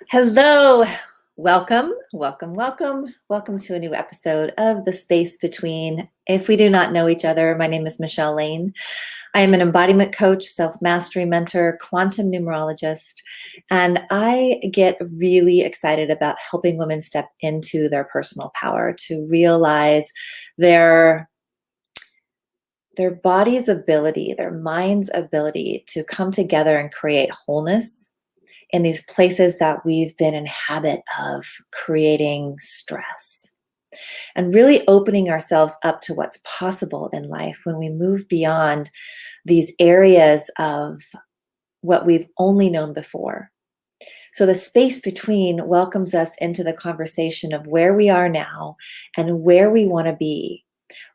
Hello, welcome to a new episode of The Space Between. If we do not know each other, my name is Michelle Lane. I am an embodiment coach, self-mastery mentor, quantum numerologist, and I get really excited about helping women step into their personal power to realize their body's ability, their mind's ability to come together and create wholeness in these places that we've been in habit of creating stress, and really opening ourselves up to what's possible in life when we move beyond these areas of what we've only known before. So the space between welcomes us into the conversation of where we are now and where we want to be,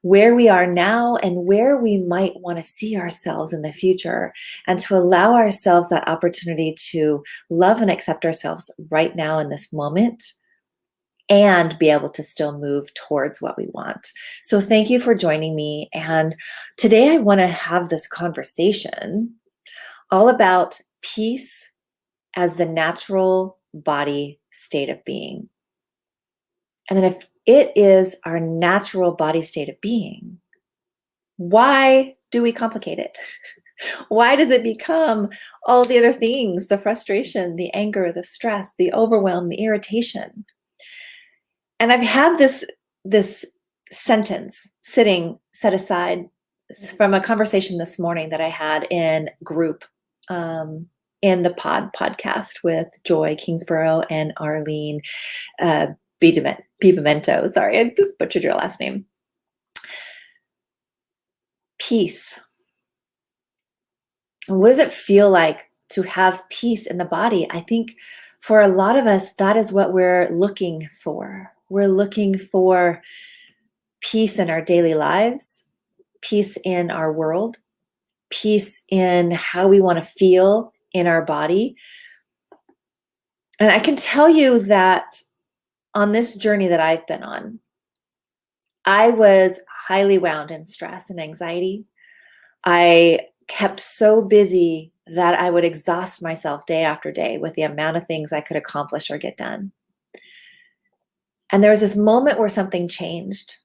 where we are now and where we might want to see ourselves in the future, and to allow ourselves that opportunity to love and accept ourselves right now in this moment and be able to still move towards what we want. So thank you for joining me. And today I want to have this conversation all about peace as the natural body state of being. And then if it is our natural body state of being, why do we complicate it? Why does it become all the other things, the frustration, the anger, the stress, the overwhelm, the irritation? And I've had this sentence set aside from a conversation this morning that I had in group in the podcast with Joy Kingsborough and Arlene Bibamento. Sorry, I just butchered your last name. Peace. And what does it feel like to have peace in the body? I think for a lot of us, that is what we're looking for. We're looking for peace in our daily lives, peace in our world, peace in how we want to feel in our body. And I can tell you that on this journey that I've been on, I was highly wound in stress and anxiety. I kept so busy that I would exhaust myself day after day with the amount of things I could accomplish or get done. And there was this moment where something changed,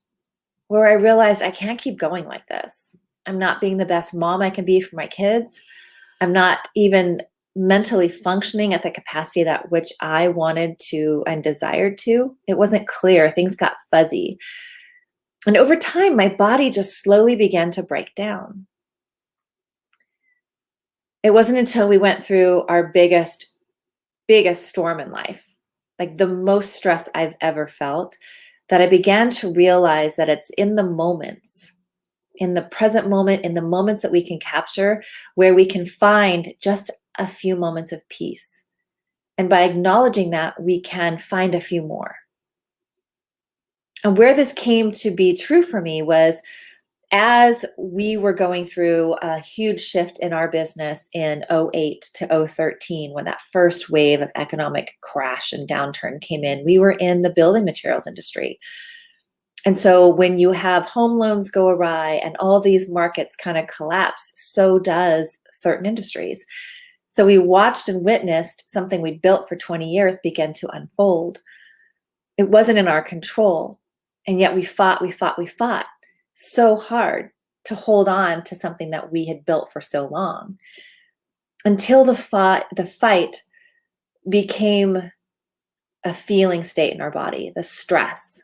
where I realized I can't keep going like this. I'm not being the best mom I can be for my kids. I'm not even mentally functioning at the capacity that which I wanted to and desired to. It wasn't clear. Things got fuzzy. And over time, my body just slowly began to break down. It wasn't until we went through our biggest storm in life, like the most stress I've ever felt, that I began to realize that it's in the moments, in the present moment, in the moments that we can capture, where we can find just a few moments of peace. And by acknowledging that, we can find a few more. And where this came to be true for me was as we were going through a huge shift in our business in 08 to 013, when that first wave of economic crash and downturn came in, we were in the building materials industry. And so when you have home loans go awry and all these markets kind of collapse, so does certain industries. So we watched and witnessed something we'd built for 20 years begin to unfold. It wasn't in our control. And yet we fought so hard to hold on to something that we had built for so long, until the fight became a feeling state in our body, the stress,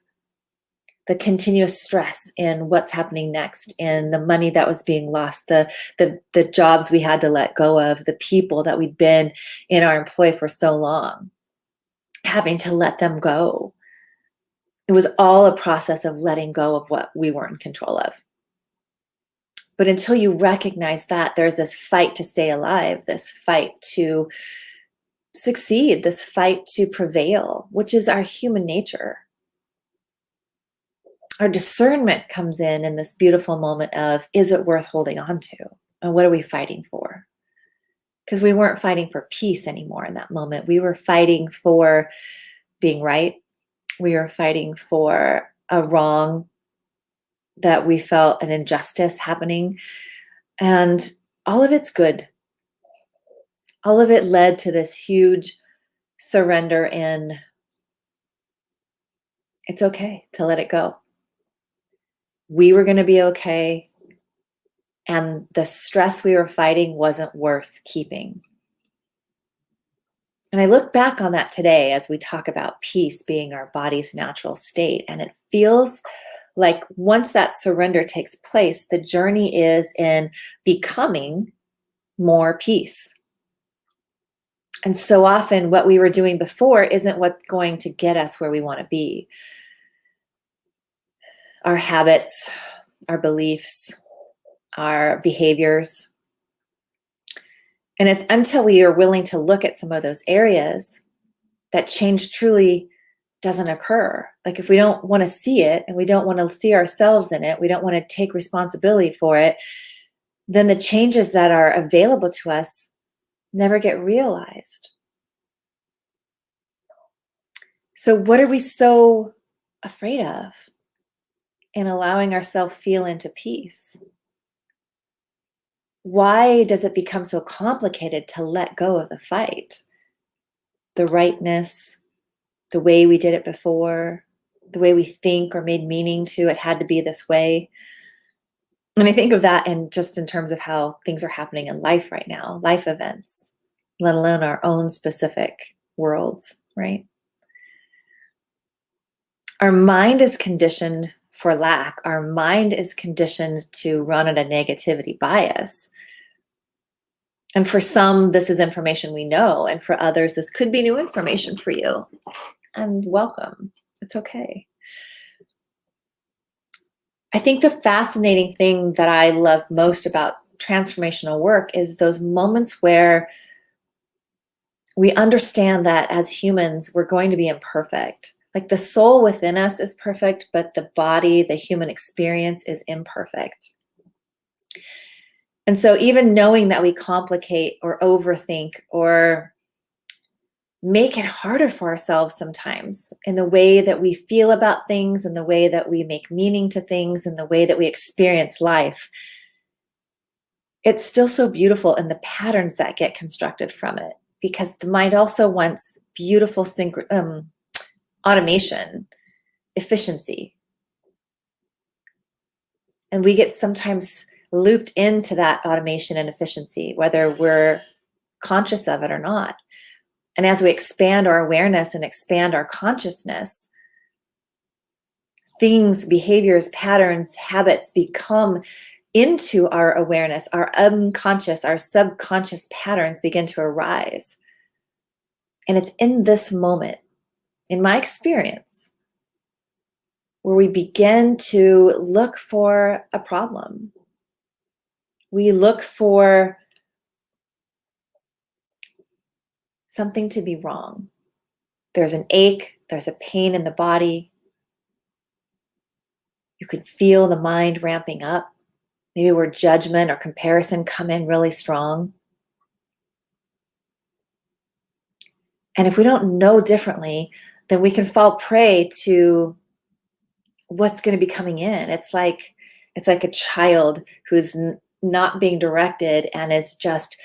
the continuous stress in what's happening next, in the money that was being lost, the jobs we had to let go of, the people that we'd been in our employ for so long, having to let them go. It was all a process of letting go of what we weren't in control of. But until you recognize that, there's this fight to stay alive, this fight to succeed, this fight to prevail, which is our human nature. Our discernment comes in this beautiful moment of, is it worth holding on to? And what are we fighting for? Because we weren't fighting for peace anymore in that moment. We were fighting for being right. We were fighting for a wrong that we felt, an injustice happening. And all of it's good. All of it led to this huge surrender in it's okay to let it go. We were going to be okay, and the stress we were fighting wasn't worth keeping. And I look back on that today as we talk about peace being our body's natural state, and it feels like once that surrender takes place, the journey is in becoming more peace. And so often, what we were doing before isn't what's going to get us where we want to be. Our habits, our beliefs, our behaviors. And it's until we are willing to look at some of those areas that change truly doesn't occur. Like if we don't want to see it and we don't want to see ourselves in it, we don't want to take responsibility for it, then the changes that are available to us never get realized. So what are we so afraid of in allowing ourselves feel into peace? Why does it become so complicated to let go of the fight? The rightness, the way we did it before, the way we think or made meaning to it had to be this way. And I think of that in just in terms of how things are happening in life right now, life events, let alone our own specific worlds, right? Our mind is conditioned for lack. Our mind is conditioned to run at a negativity bias. And for some, this is information we know. And for others, this could be new information for you. And welcome. It's okay. I think the fascinating thing that I love most about transformational work is those moments where we understand that as humans, we're going to be imperfect. Like the soul within us is perfect, but the body, the human experience is imperfect. And so even knowing that we complicate or overthink or make it harder for ourselves sometimes in the way that we feel about things, in the way that we make meaning to things, in the way that we experience life, it's still so beautiful in the patterns that get constructed from it, because the mind also wants beautiful automation, efficiency. And we get sometimes looped into that automation and efficiency, whether we're conscious of it or not. And as we expand our awareness and expand our consciousness, things, behaviors, patterns, habits become into our awareness. Our unconscious, our subconscious patterns begin to arise. And it's in this moment, in my experience, where we begin to look for a problem. We look for something to be wrong. There's an ache, there's a pain in the body. You can feel the mind ramping up. Maybe where judgment or comparison come in really strong. And if we don't know differently, then we can fall prey to what's going to be coming in. It's like a child who's not being directed and is just,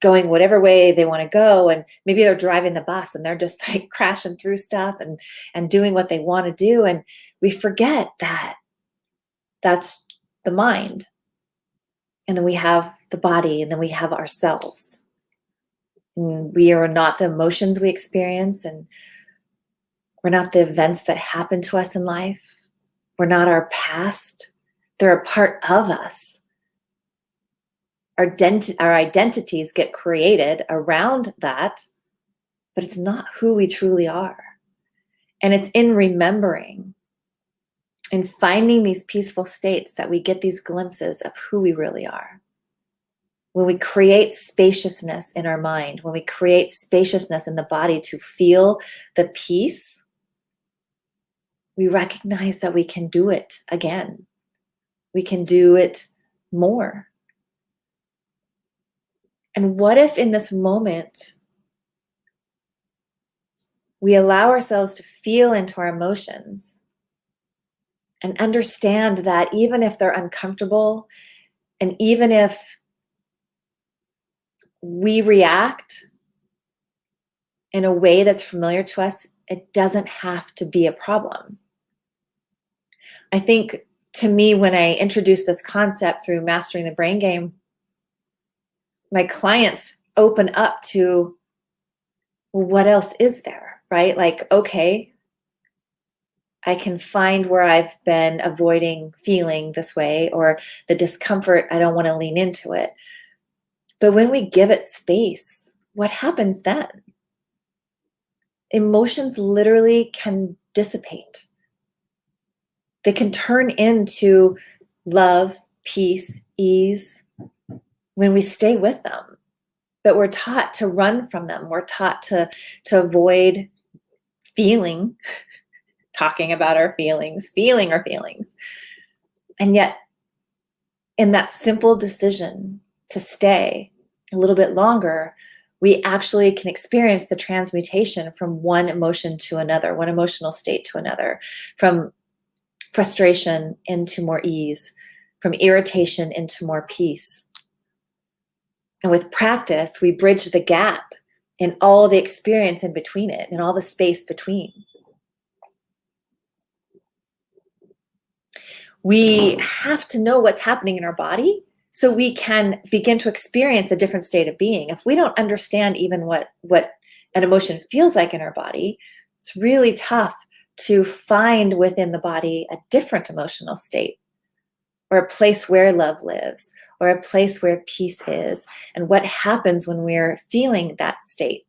going whatever way they want to go. And maybe they're driving the bus and they're just like crashing through stuff and doing what they want to do. And we forget that that's the mind. And then we have the body, and then we have ourselves. And we are not the emotions we experience, and we're not the events that happen to us in life. We're not our past. They're a part of us. Our identities get created around that, but it's not who we truly are. And it's in remembering and finding these peaceful states that we get these glimpses of who we really are. When we create spaciousness in our mind, when we create spaciousness in the body to feel the peace, we recognize that we can do it again. We can do it more. And what if in this moment, we allow ourselves to feel into our emotions and understand that even if they're uncomfortable, and even if we react in a way that's familiar to us, it doesn't have to be a problem. I think, to me, when I introduce this concept through Mastering the Brain Game, my clients open up to, well, what else is there, right? Like, okay, I can find where I've been avoiding feeling this way, or the discomfort, I don't want to lean into it. But when we give it space, what happens then? Emotions literally can dissipate. They can turn into love, peace, ease when we stay with them. But we're taught to run from them. We're taught to avoid feeling, talking about our feelings, feeling our feelings. And yet, in that simple decision to stay a little bit longer, we actually can experience the transmutation from one emotion to another, one emotional state to another, from frustration into more ease, from irritation into more peace. And with practice, we bridge the gap in all the experience in between it and all the space between. We have to know what's happening in our body so we can begin to experience a different state of being. If we don't understand even what an emotion feels like in our body, it's really tough to find within the body a different emotional state, or a place where love lives, or a place where peace is, and what happens when we're feeling that state,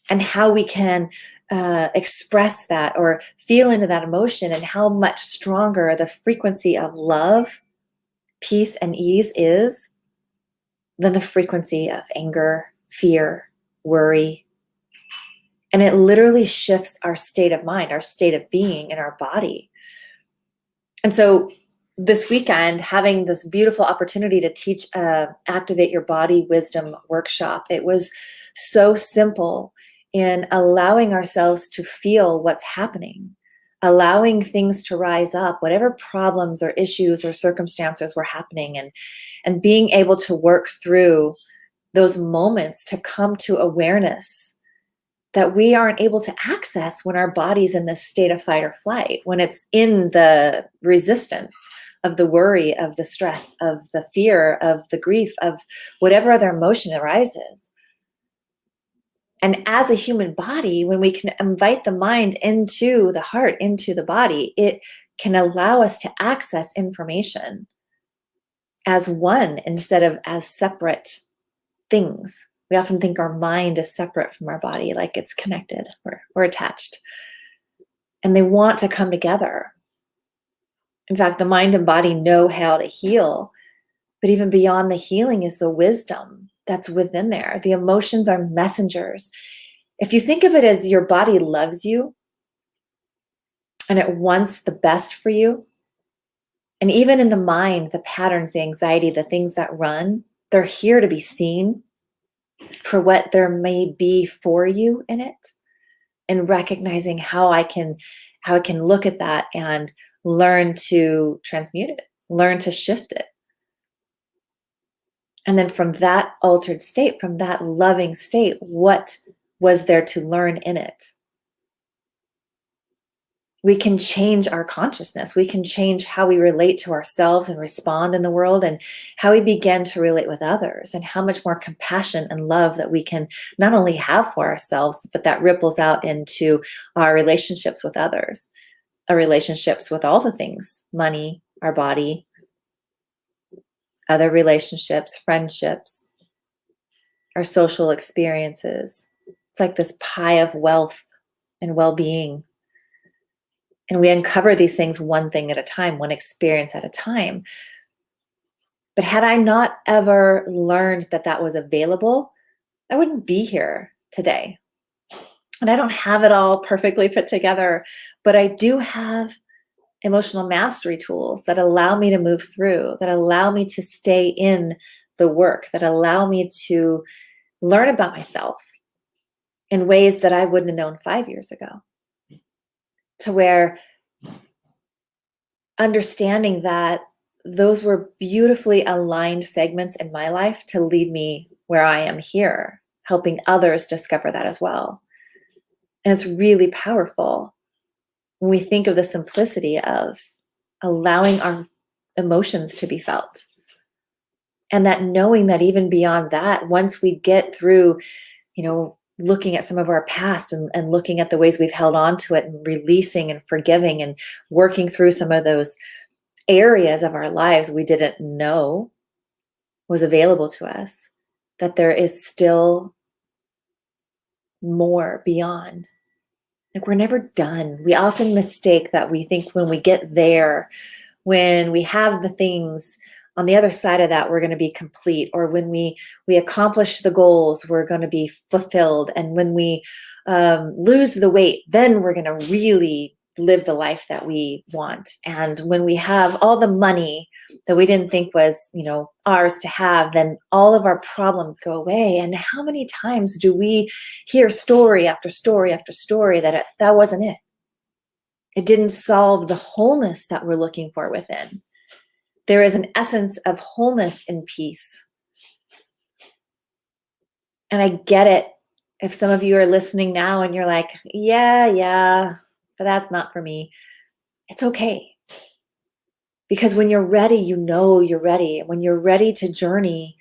and how we can express that or feel into that emotion, and how much stronger the frequency of love, peace, and ease is than the frequency of anger, fear, worry. And it literally shifts our state of mind, our state of being in our body. And so this weekend, having this beautiful opportunity to teach Activate Your Body Wisdom workshop, it was so simple in allowing ourselves to feel what's happening, allowing things to rise up, whatever problems or issues or circumstances were happening, and being able to work through those moments to come to awareness that we aren't able to access when our body's in this state of fight or flight, when it's in the resistance of the worry, of the stress, of the fear, of the grief, of whatever other emotion arises. And as a human body, when we can invite the mind into the heart, into the body, it can allow us to access information as one instead of as separate things. We often think our mind is separate from our body, like it's connected, we're attached. And they want to come together. In fact, the mind and body know how to heal, but even beyond the healing is the wisdom that's within there. The emotions are messengers. If you think of it as your body loves you and it wants the best for you, and even in the mind, the patterns, the anxiety, the things that run, they're here to be seen for what there may be for you in it, and recognizing how I can look at that and learn to transmute it, learn to shift it. And then from that altered state, from that loving state, what was there to learn in it? We can change our consciousness. We can change how we relate to ourselves and respond in the world, and how we begin to relate with others, and how much more compassion and love that we can not only have for ourselves, but that ripples out into our relationships with others, our relationships with all the things, money, our body, other relationships, friendships, our social experiences. It's like this pie of wealth and well-being. And we uncover these things one thing at a time, one experience at a time. But had I not ever learned that that was available, I wouldn't be here today. And I don't have it all perfectly put together, but I do have emotional mastery tools that allow me to move through, that allow me to stay in the work, that allow me to learn about myself in ways that I wouldn't have known 5 years ago. To where understanding that those were beautifully aligned segments in my life to lead me where I am here. helping others discover that as well. And it's really powerful when we think of the simplicity of allowing our emotions to be felt. And that knowing that even beyond that, once we get through, looking at some of our past and looking at the ways we've held on to it and releasing and forgiving and working through some of those areas of our lives we didn't know was available to us, that there is still more beyond. Like, we're never done. We often mistake that. We think when we get there, when we have the things on the other side of that, we're going to be complete. Or when we accomplish the goals, we're going to be fulfilled. And when we lose the weight, then we're going to really live the life that we want. And when we have all the money that we didn't think was, ours to have, then all of our problems go away. And how many times do we hear story after story after story that that wasn't it? It didn't solve the wholeness that we're looking for within. There is an essence of wholeness in peace. And I get it. If some of you are listening now and you're like, yeah, but that's not for me. It's okay. Because when you're ready, you're ready. When you're ready to journey,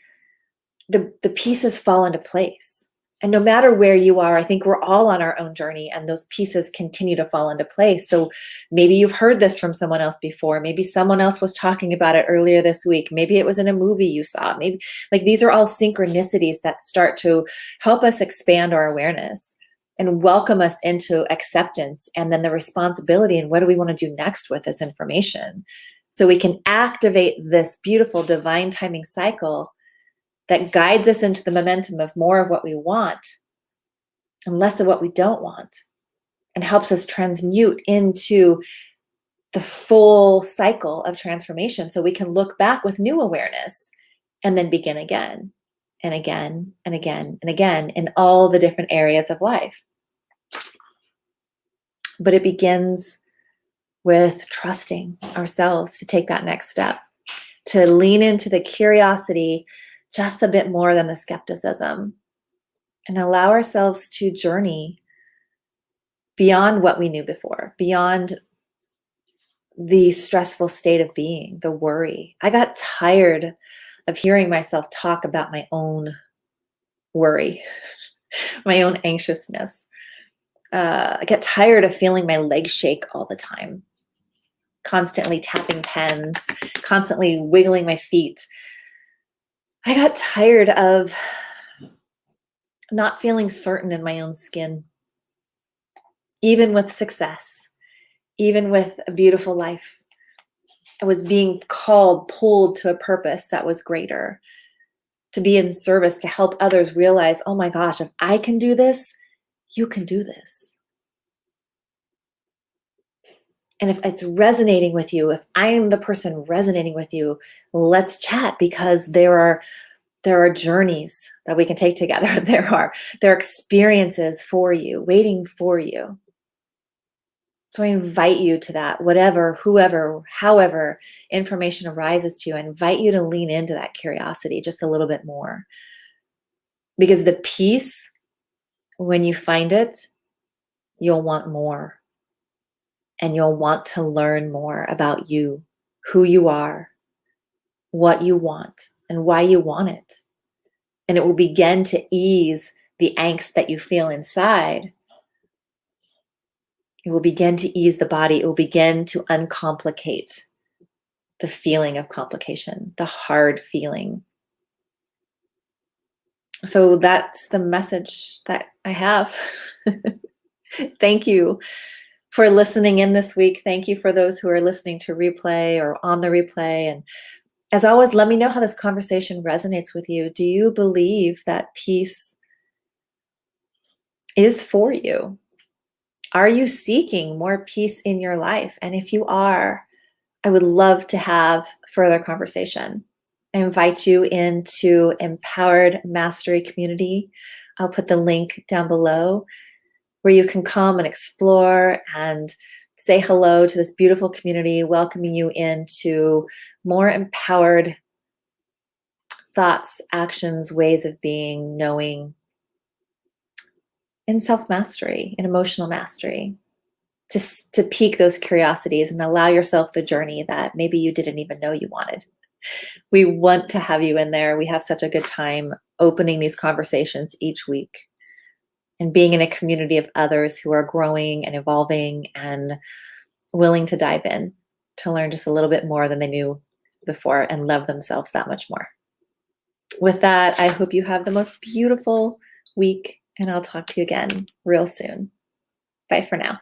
the pieces fall into place. And no matter where you are, I think we're all on our own journey, and those pieces continue to fall into place. So maybe you've heard this from someone else before. Maybe someone else was talking about it earlier this week. Maybe it was in a movie you saw. Maybe, like, these are all synchronicities that start to help us expand our awareness and welcome us into acceptance, and then the responsibility and what do we want to do next with this information, so we can activate this beautiful divine timing cycle that guides us into the momentum of more of what we want and less of what we don't want, and helps us transmute into the full cycle of transformation, so we can look back with new awareness and then begin again and again and again and again in all the different areas of life. But it begins with trusting ourselves to take that next step, to lean into the curiosity just a bit more than the skepticism, and allow ourselves to journey beyond what we knew before, beyond the stressful state of being, the worry. I got tired of hearing myself talk about my own worry, my own anxiousness. I get tired of feeling my legs shake all the time, constantly tapping pens, constantly wiggling my feet. I got tired of not feeling certain in my own skin, even with success, even with a beautiful life. I was being called, pulled to a purpose that was greater, to be in service, to help others realize, oh my gosh, if I can do this, you can do this. And if it's resonating with you, if I'm the person resonating with you, let's chat, because there are journeys that we can take together. There are experiences for you, waiting for you. So I invite you to that, whatever, whoever, however information arises to you. I invite you to lean into that curiosity just a little bit more. Because the peace, when you find it, you'll want more. And you'll want to learn more about you, who you are, what you want, and why you want it. And it will begin to ease the angst that you feel inside. It will begin to ease the body. It will begin to uncomplicate the feeling of complication, the hard feeling. So that's the message that I have. Thank you for listening in this week. Thank you for those who are listening to replay or on the replay. And as always, let me know how this conversation resonates with you. Do you believe that peace is for you? Are you seeking more peace in your life? And if you are, I would love to have further conversation. I invite you into Empowered Mastery Community. I'll put the link down below, where you can come and explore and say hello to this beautiful community, welcoming you into more empowered thoughts, actions, ways of being, knowing, in self-mastery, in emotional mastery, to pique those curiosities and allow yourself the journey that maybe you didn't even know you wanted. We want to have you in there. We have such a good time opening these conversations each week and being in a community of others who are growing and evolving and willing to dive in to learn just a little bit more than they knew before and love themselves that much more. With that, I hope you have the most beautiful week, and I'll talk to you again real soon. Bye for now.